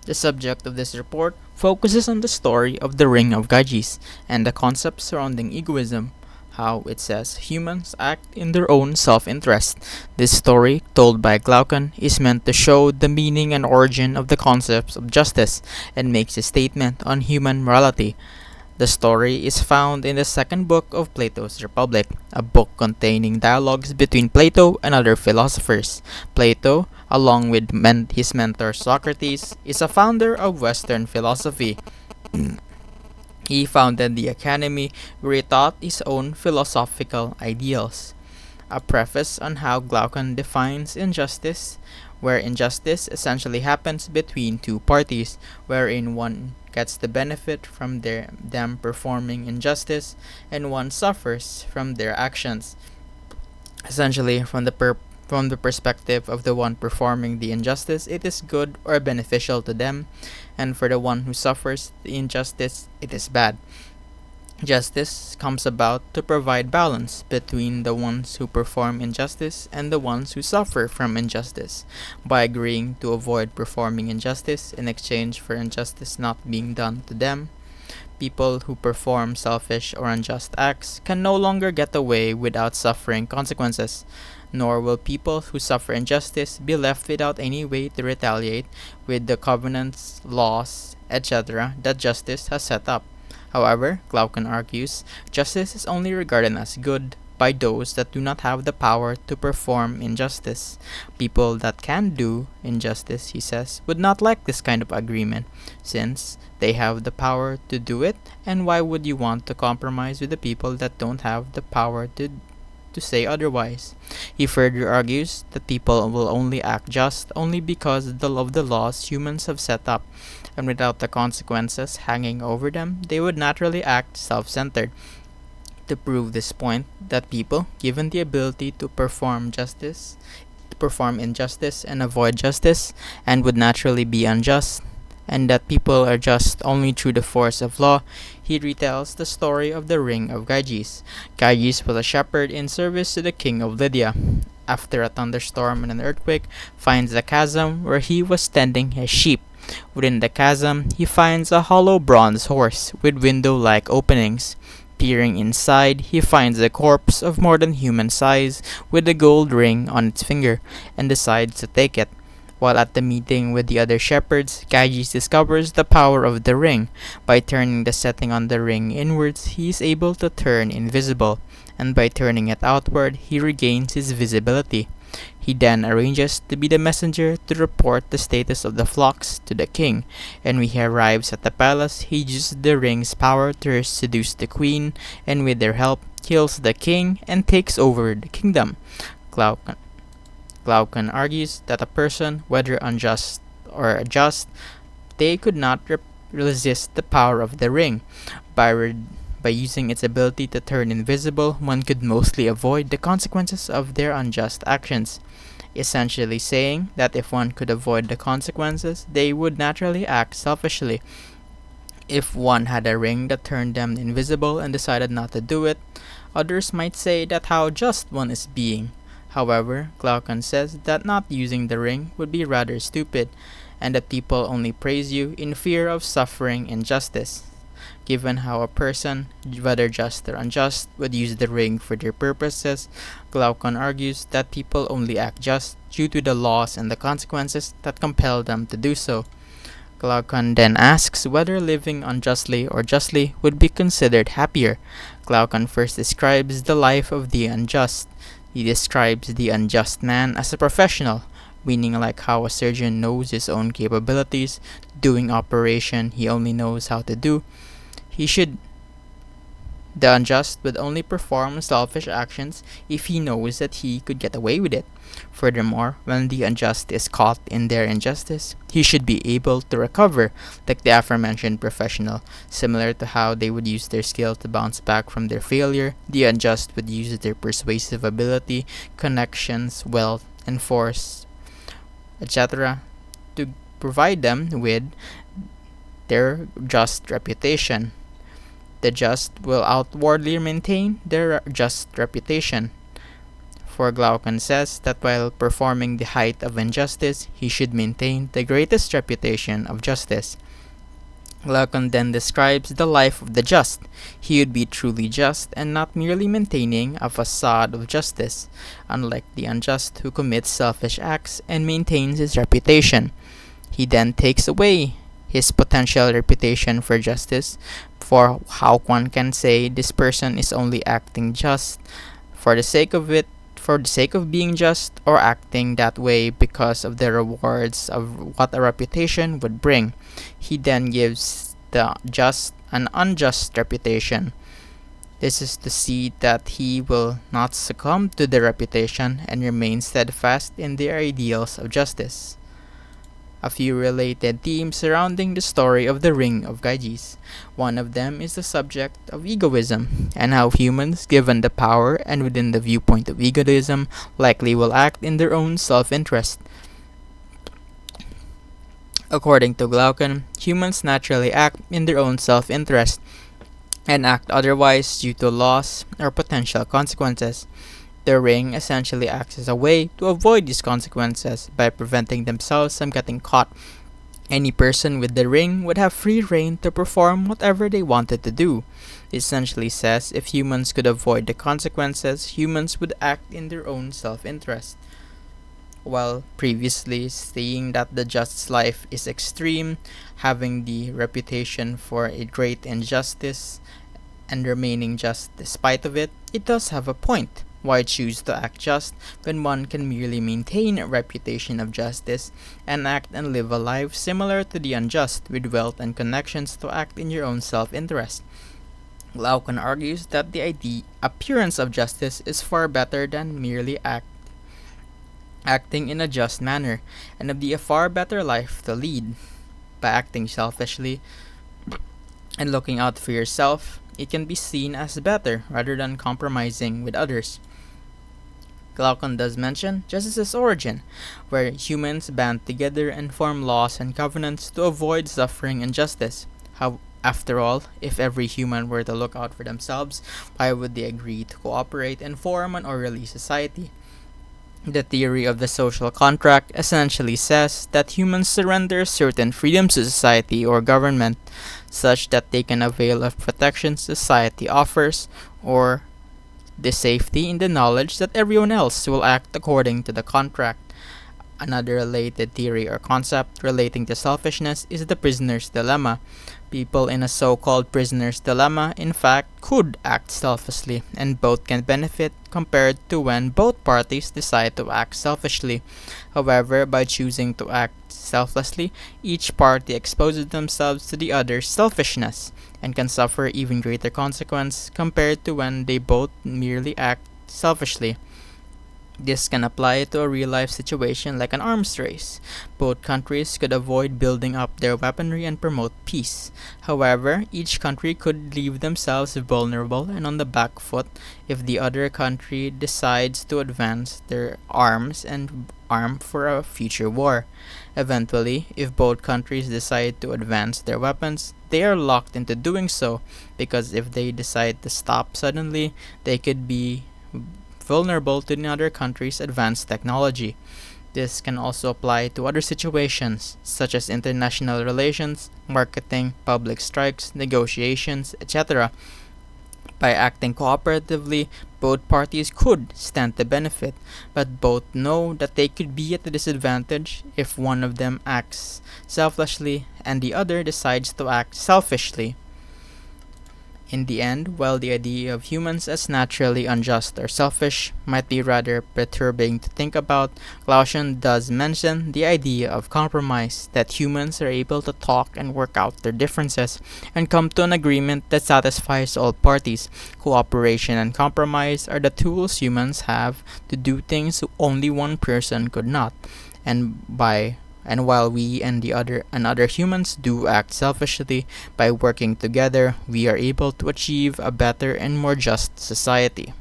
The subject of this report focuses on the story of the Ring of Gyges and the concept surrounding egoism, how it says humans act in their own self-interest. This story, told by Glaucon, is meant to show the meaning and origin of the concepts of justice and makes a statement on human morality. The story is found in the second book of Plato's Republic, a book containing dialogues between Plato and other philosophers. Plato, along with his mentor Socrates, is a founder of Western philosophy. He founded the academy where he taught his own philosophical ideals. A preface on how Glaucon defines injustice, where injustice essentially happens between two parties, wherein one gets the benefit from them performing injustice and one suffers from their actions. Essentially, from the perspective of the one performing the injustice, it is good or beneficial to them, and for the one who suffers the injustice, it is bad. Justice comes about to provide balance between the ones who perform injustice and the ones who suffer from injustice, by agreeing to avoid performing injustice in exchange for injustice not being done to them. People who perform selfish or unjust acts can no longer get away without suffering consequences, nor will people who suffer injustice be left without any way to retaliate with the covenants, laws, etc. that justice has set up. However, Glaucon argues, justice is only regarded as good by those that do not have the power to perform injustice. People that can do injustice, he says, would not like this kind of agreement, since they have the power to do it, and why would you want to compromise with the people that don't have the power to say otherwise? He further argues that people will only act just only because of the laws humans have set up, and without the consequences hanging over them, they would naturally act self-centered. To prove this point, that people, given the ability to perform injustice and avoid justice, and would naturally be unjust, and that people are just only through the force of law, he retells the story of the Ring of Gyges. Gyges was a shepherd in service to the king of Lydia. After a thunderstorm and an earthquake, finds a chasm where he was tending his sheep. Within the chasm, he finds a hollow bronze horse with window-like openings. Peering inside, he finds a corpse of more than human size with a gold ring on its finger, and decides to take it. While at the meeting with the other shepherds, Gyges discovers the power of the ring. By turning the setting on the ring inwards, he is able to turn invisible, and by turning it outward, he regains his visibility. He then arranges to be the messenger to report the status of the flocks to the king, and when he arrives at the palace, he uses the ring's power to seduce the queen, and with their help, kills the king and takes over the kingdom. Glaucon argues that a person, whether unjust or just, they could not resist the power of the ring. By using its ability to turn invisible, one could mostly avoid the consequences of their unjust actions, essentially saying that if one could avoid the consequences, they would naturally act selfishly. If one had a ring that turned them invisible and decided not to do it, others might say that how just one is being. However, Glaucon says that not using the ring would be rather stupid, and that people only praise you in fear of suffering injustice. Given how a person, whether just or unjust, would use the ring for their purposes, Glaucon argues that people only act just due to the laws and the consequences that compel them to do so. Glaucon then asks whether living unjustly or justly would be considered happier. Glaucon first describes the life of the unjust. He describes the unjust man as a professional, meaning like how a surgeon knows his own capabilities, doing operation he only knows how to do. The unjust would only perform selfish actions if he knows that he could get away with it. Furthermore, when the unjust is caught in their injustice, he should be able to recover, like the aforementioned professional. Similar to how they would use their skill to bounce back from their failure, the unjust would use their persuasive ability, connections, wealth, and force, etc., to provide them with their just reputation. The just will outwardly maintain their just reputation. For Glaucon says that while performing the height of injustice, he should maintain the greatest reputation of justice. Glaucon then describes the life of the just. He would be truly just and not merely maintaining a facade of justice, unlike the unjust who commits selfish acts and maintains his reputation. He then takes away his potential reputation for justice, for how one can say this person is only acting just for the sake of it, for the sake of being just, or acting that way because of the rewards of what a reputation would bring. He then gives the just an unjust reputation. This is to see that he will not succumb to the reputation and remain steadfast in the ideals of justice. A few related themes surrounding the story of the Ring of Gyges. One of them is the subject of egoism, and how humans, given the power and within the viewpoint of egoism, likely will act in their own self-interest. According to Glaucon, humans naturally act in their own self-interest and act otherwise due to loss or potential consequences. The ring essentially acts as a way to avoid these consequences by preventing themselves from getting caught. Any person with the ring would have free rein to perform whatever they wanted to do. It essentially says if humans could avoid the consequences, humans would act in their own self-interest. While previously saying that the just's life is extreme, having the reputation for a great injustice and remaining just despite of it, it does have a point. Why choose to act just when one can merely maintain a reputation of justice and act and live a life similar to the unjust with wealth and connections to act in your own self-interest? Glaucon argues that the appearance of justice is far better than merely acting in a just manner, and of the a far better life to lead. By acting selfishly and looking out for yourself, it can be seen as better rather than compromising with others. Glaucon does mention justice's origin, where humans band together and form laws and covenants to avoid suffering injustice. After all, if every human were to look out for themselves, why would they agree to cooperate and form an orderly society? The theory of the social contract essentially says that humans surrender certain freedoms to society or government, such that they can avail of protections society offers, or the safety in the knowledge that everyone else will act according to the contract. Another related theory or concept relating to selfishness is the prisoner's dilemma. People in a so-called prisoner's dilemma, in fact, could act selfishly, and both can benefit compared to when both parties decide to act selfishly. However, by choosing to act selflessly, each party exposes themselves to the other's selfishness and can suffer even greater consequence compared to when they both merely act selfishly. This can apply to a real-life situation like an arms race. Both countries could avoid building up their weaponry and promote peace. However, each country could leave themselves vulnerable and on the back foot if the other country decides to advance their arms and arm for a future war. Eventually, if both countries decide to advance their weapons, they are locked into doing so, because if they decide to stop suddenly, they could be vulnerable to another country's advanced technology. This can also apply to other situations, such as international relations, marketing, public strikes, negotiations, etc. By acting cooperatively, both parties could stand to benefit, but both know that they could be at a disadvantage if one of them acts selfishly and the other decides to act selfishly. In the end, while the idea of humans as naturally unjust or selfish might be rather perturbing to think about, Glaucon does mention the idea of compromise, that humans are able to talk and work out their differences and come to an agreement that satisfies all parties. Cooperation and compromise are the tools humans have to do things only one person could not, and while we and other humans do act selfishly, by working together, we are able to achieve a better and more just society.